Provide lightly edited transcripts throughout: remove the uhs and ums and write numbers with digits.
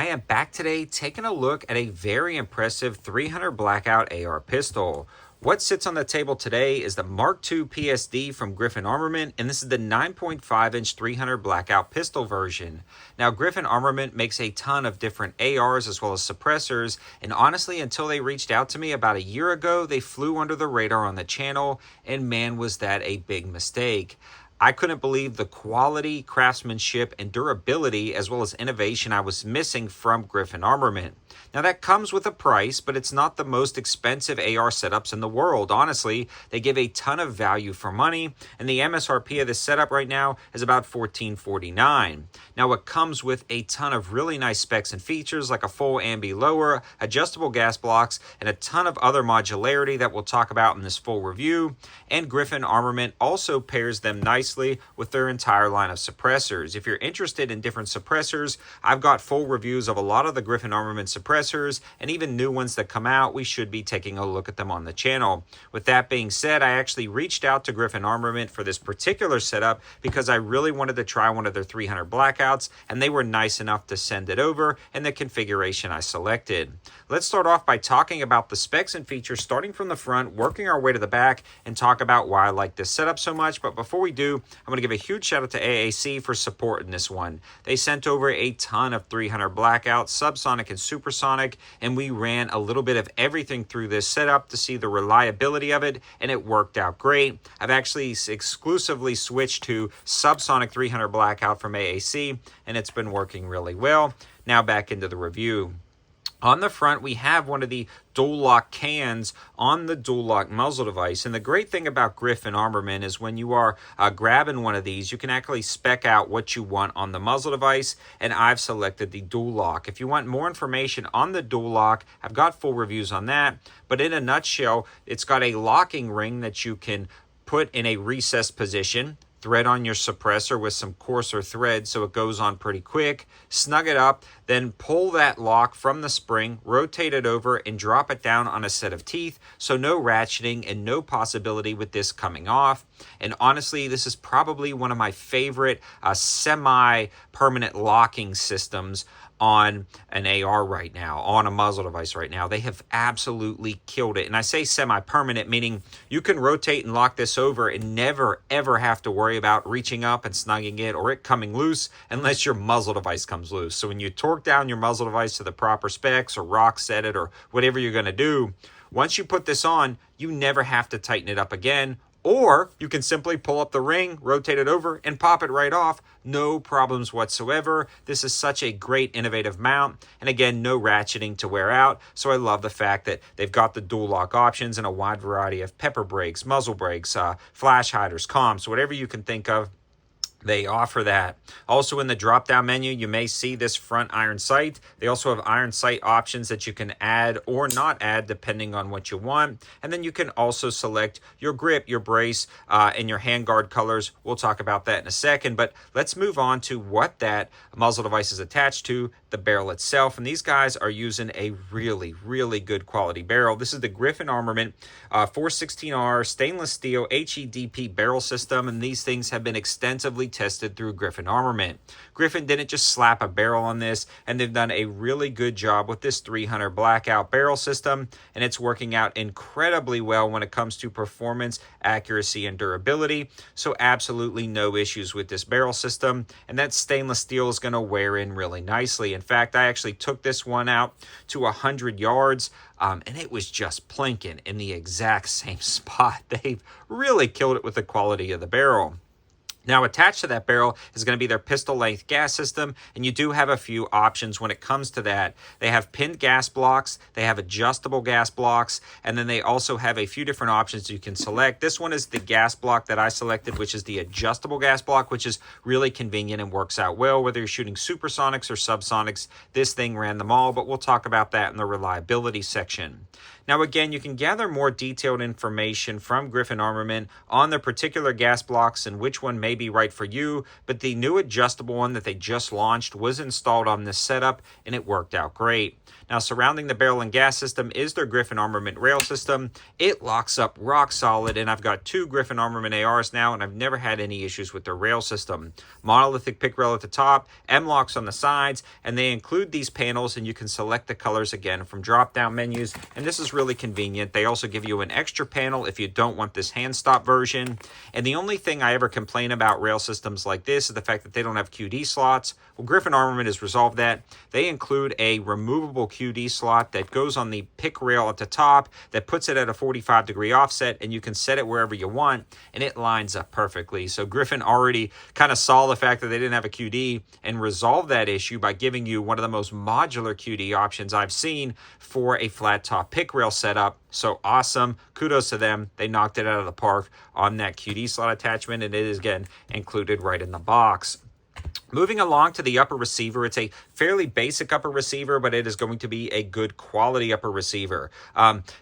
am back today taking a look at a very impressive 300 Blackout AR pistol. What sits on the table today is the Mark II PSD from Griffin Armament, and this is the 9.5-inch 300 Blackout pistol version. Now, Griffin Armament makes a ton of different ARs as well as suppressors, and honestly, until they reached out to me about a year ago, they flew under the radar on the channel, and man, was that a big mistake. I couldn't believe the quality, craftsmanship, and durability as well as innovation I was missing from Griffin Armament. Now that comes with a price, but it's not the most expensive AR setups in the world. Honestly, they give a ton of value for money, and the MSRP of this setup right now is about $14.49. Now it comes with a ton of really nice specs and features like a full ambi lower, adjustable gas blocks, and a ton of other modularity that we'll talk about in this full review. And Griffin Armament also pairs them nicely with their entire line of suppressors. If you're interested in different suppressors, I've got full reviews of a lot of the Griffin Armament suppressors and even new ones that come out. We should be taking a look at them on the channel. With that being said, I actually reached out to Griffin Armament for this particular setup because I really wanted to try one of their 300 Blackouts, and they were nice enough to send it over in the configuration I selected. Let's start off by talking about the specs and features, starting from the front, working our way to the back, and talk about why I like this setup so much. But before we do, I'm going to give a huge shout out to AAC for supporting this one. They sent over a ton of 300 Blackouts, subsonic and supersonic, and we ran a little bit of everything through this setup to see the reliability of it, and it worked out great. I've actually exclusively switched to subsonic 300 Blackout from AAC, and it's been working really well. Now back into the review. On the front, we have one of the dual lock cans on the dual lock muzzle device. And the great thing about Griffin Armament is when you are grabbing one of these, you can actually spec out what you want on the muzzle device. And I've selected the dual lock. If you want more information on the dual lock, I've got full reviews on that. But in a nutshell, it's got a locking ring that you can put in a recessed position, thread on your suppressor with some coarser thread so it goes on pretty quick, snug it up, then pull that lock from the spring, rotate it over, and drop it down on a set of teeth, so no ratcheting and no possibility with this coming off. And honestly, this is probably one of my favorite semi-permanent locking systems on an AR right now, on a muzzle device right now. They have absolutely killed it. And I say semi-permanent, meaning you can rotate and lock this over and never, ever have to worry about reaching up and snugging it or it coming loose unless your muzzle device comes loose. So when you torque down your muzzle device to the proper specs or rock set it or whatever you're going to do, once you put this on, you never have to tighten it up again. Or you can simply pull up the ring, rotate it over, and pop it right off. No problems whatsoever. This is such a great innovative mount. And again, no ratcheting to wear out. So I love the fact that they've got the dual lock options and a wide variety of pepper brakes, muzzle brakes, flash hiders, comps, whatever you can think of. They offer that. Also in the drop-down menu, you may see this front iron sight. They also have iron sight options that you can add or not add depending on what you want. And then you can also select your grip, your brace, and your handguard colors. We'll talk about that in a second, but let's move on to what that muzzle device is attached to, the barrel itself. And these guys are using a really, really good quality barrel. This is the Griffin Armament 416R stainless steel HEDP barrel system, and these things have been extensively tested through Griffin Armament. Griffin didn't just slap a barrel on this, and they've done a really good job with this 300 Blackout barrel system, and it's working out incredibly well when it comes to performance, accuracy, and durability. So absolutely no issues with this barrel system, and that stainless steel is going to wear in really nicely. In fact, I actually took this one out to 100 yards, and it was just plinking in the exact same spot. They've really killed it with the quality of the barrel. Now, attached to that barrel is going to be their pistol length gas system, and you do have a few options when it comes to that. They have pinned gas blocks, they have adjustable gas blocks, and then they also have a few different options you can select. This one is the gas block that I selected, which is the adjustable gas block, which is really convenient and works out well. Whether you're shooting supersonics or subsonics, this thing ran them all, but we'll talk about that in the reliability section. Now again, you can gather more detailed information from Griffin Armament on their particular gas blocks and which one may be right for you, but the new adjustable one that they just launched was installed on this setup and it worked out great. Now surrounding the barrel and gas system is their Griffin Armament rail system. It locks up rock solid, and I've got 2 Griffin Armament ARs now and I've never had any issues with their rail system. Monolithic pick rail at the top, M-locks on the sides, and they include these panels and you can select the colors again from drop-down menus, and this is really convenient. They also give you an extra panel if you don't want this hand stop version. And the only thing I ever complain about rail systems like this is the fact that they don't have QD slots. Well, Griffin Armament has resolved that. They include a removable QD slot that goes on the pick rail at the top that puts it at a 45-degree offset, and you can set it wherever you want, and it lines up perfectly. So Griffin already kind of saw the fact that they didn't have a QD and resolved that issue by giving you one of the most modular QD options I've seen for a flat top pick rail setup. So awesome. Kudos to them. They knocked it out of the park on that QD slot attachment, and it is again included right in the box. Moving along to the upper receiver, it's a fairly basic upper receiver, but it is going to be a good quality upper receiver.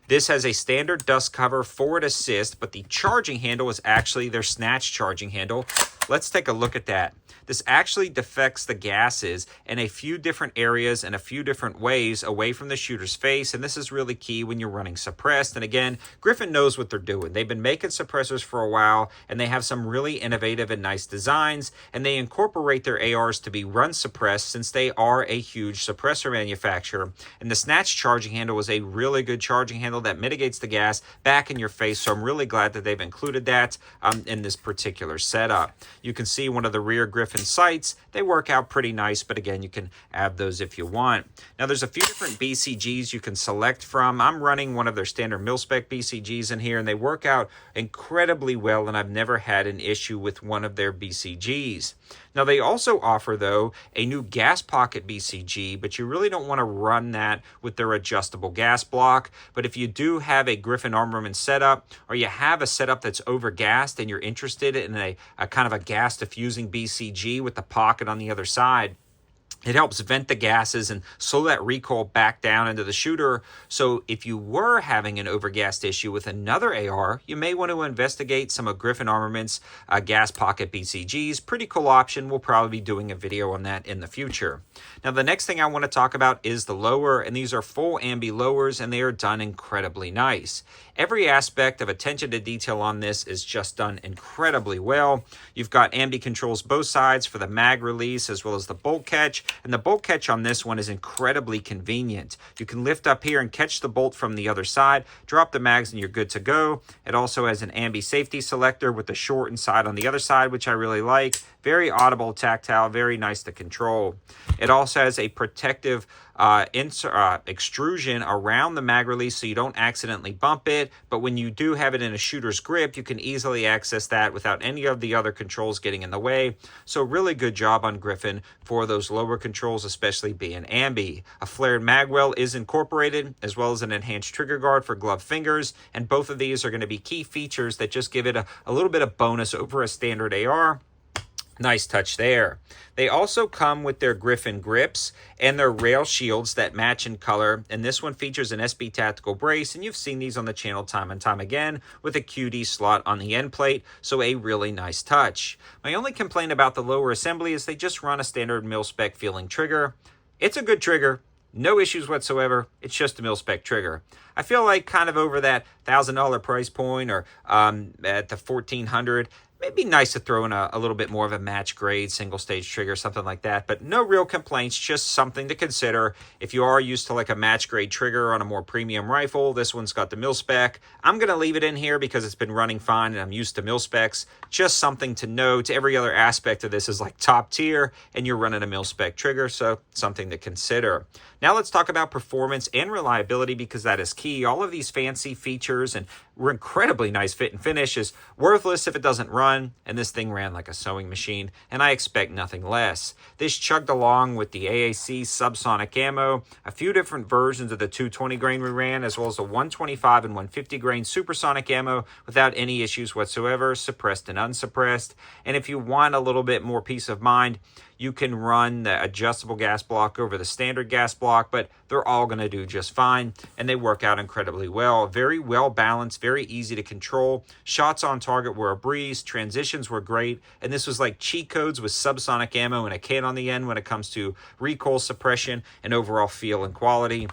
This has a standard dust cover forward assist, but the charging handle is actually their snatch charging handle. Let's take a look at that. This actually deflects the gases in a few different areas and a few different ways away from the shooter's face, and this is really key when you're running suppressed. And again, Griffin knows what they're doing. They've been making suppressors for a while, and they have some really innovative and nice designs, and they incorporate their ARs to be run suppressed since they are a huge suppressor manufacturer. And the snatch charging handle is a really good charging handle that mitigates the gas back in your face, so I'm really glad that they've included that in this particular setup. You can see one of the rear Griffin sights. They work out pretty nice, but again, you can add those if you want. Now, there's a few different BCGs you can select from. I'm running one of their standard mil-spec BCGs in here, and they work out incredibly well, and I've never had an issue with one of their BCGs. Now, they also offer, though, a new gas pocket BCG, but you really don't want to run that with their adjustable gas block. But if you do have a Griffin Armament setup, or you have a setup that's overgassed and you're interested in a kind of a gas diffusing BCG with the pocket on the other side, it helps vent the gases and slow that recoil back down into the shooter. So if you were having an overgassed issue with another AR, you may want to investigate some of Griffin Armament's gas pocket BCGs. Pretty cool option. We'll probably be doing a video on that in the future. Now, the next thing I want to talk about is the lower, and these are full ambi lowers, and they are done incredibly nice. Every aspect of attention to detail on this is just done incredibly well. You've got ambi controls both sides for the mag release as well as the bolt catch, and the bolt catch on this one is incredibly convenient. You can lift up here and catch the bolt from the other side, drop the mags, and you're good to go. It also has an ambi safety selector with the short inside on the other side, which I really like. Very audible, tactile, very nice to control. It also has a protective extrusion around the mag release so you don't accidentally bump it, but when you do have it in a shooter's grip, you can easily access that without any of the other controls getting in the way. So really good job on Griffin for those lower controls, especially being ambi. A flared mag well is incorporated, as well as an enhanced trigger guard for gloved fingers, and both of these are going to be key features that just give it a little bit of bonus over a standard AR. Nice touch there. They also come with their Griffin grips and their rail shields that match in color, and this one features an SB tactical brace, and you've seen these on the channel time and time again with a QD slot on the end plate, so a really nice touch. My only complaint about the lower assembly is they just run a standard mil-spec feeling trigger. It's a good trigger. No issues whatsoever. It's just a mil-spec trigger. I feel like kind of over that $1,000 price point, or at the $1,400, it'd be nice to throw in a little bit more of a match grade single stage trigger, something like that, but no real complaints, just something to consider. If you are used to like a match grade trigger on a more premium rifle, this one's got the mil spec. I'm going to leave it in here because it's been running fine and I'm used to mil specs. Just something to note. Every other aspect of this is like top tier and you're running a mil spec trigger, so something to consider. Now let's talk about performance and reliability, because that is key. All of these fancy features and incredibly nice fit and finish is worthless if it doesn't run, and this thing ran like a sewing machine, and I expect nothing less. This chugged along with the AAC subsonic ammo, a few different versions of the 220 grain we ran, as well as the 125 and 150 grain supersonic ammo without any issues whatsoever, suppressed and unsuppressed. And if you want a little bit more peace of mind, You can run the adjustable gas block over the standard gas block, but they're all going to do just fine, and they work out incredibly well. Very well balanced, very easy to control. Shots on target were a breeze, transitions were great, and this was like cheat codes with subsonic ammo and a can on the end when it comes to recoil suppression and overall feel and quality.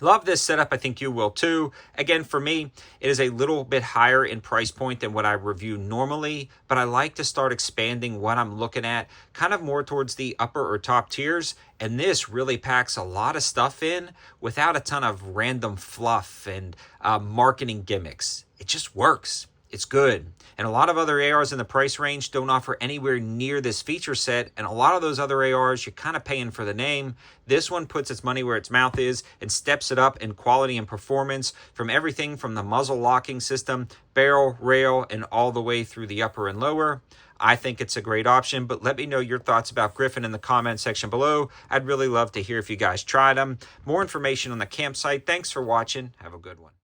Love this setup. I think you will too. Again, for me, it is a little bit higher in price point than what I review normally, but I like to start expanding what I'm looking at kind of more towards the upper or top tiers. And this really packs a lot of stuff in without a ton of random fluff and marketing gimmicks. It just works. It's good. And a lot of other ARs in the price range don't offer anywhere near this feature set. And a lot of those other ARs, you're kind of paying for the name. This one puts its money where its mouth is and steps it up in quality and performance from everything from the muzzle locking system, barrel, rail, and all the way through the upper and lower. I think it's a great option, but let me know your thoughts about Griffin in the comment section below. I'd really love to hear if you guys tried them. More information on the campsite. Thanks for watching. Have a good one.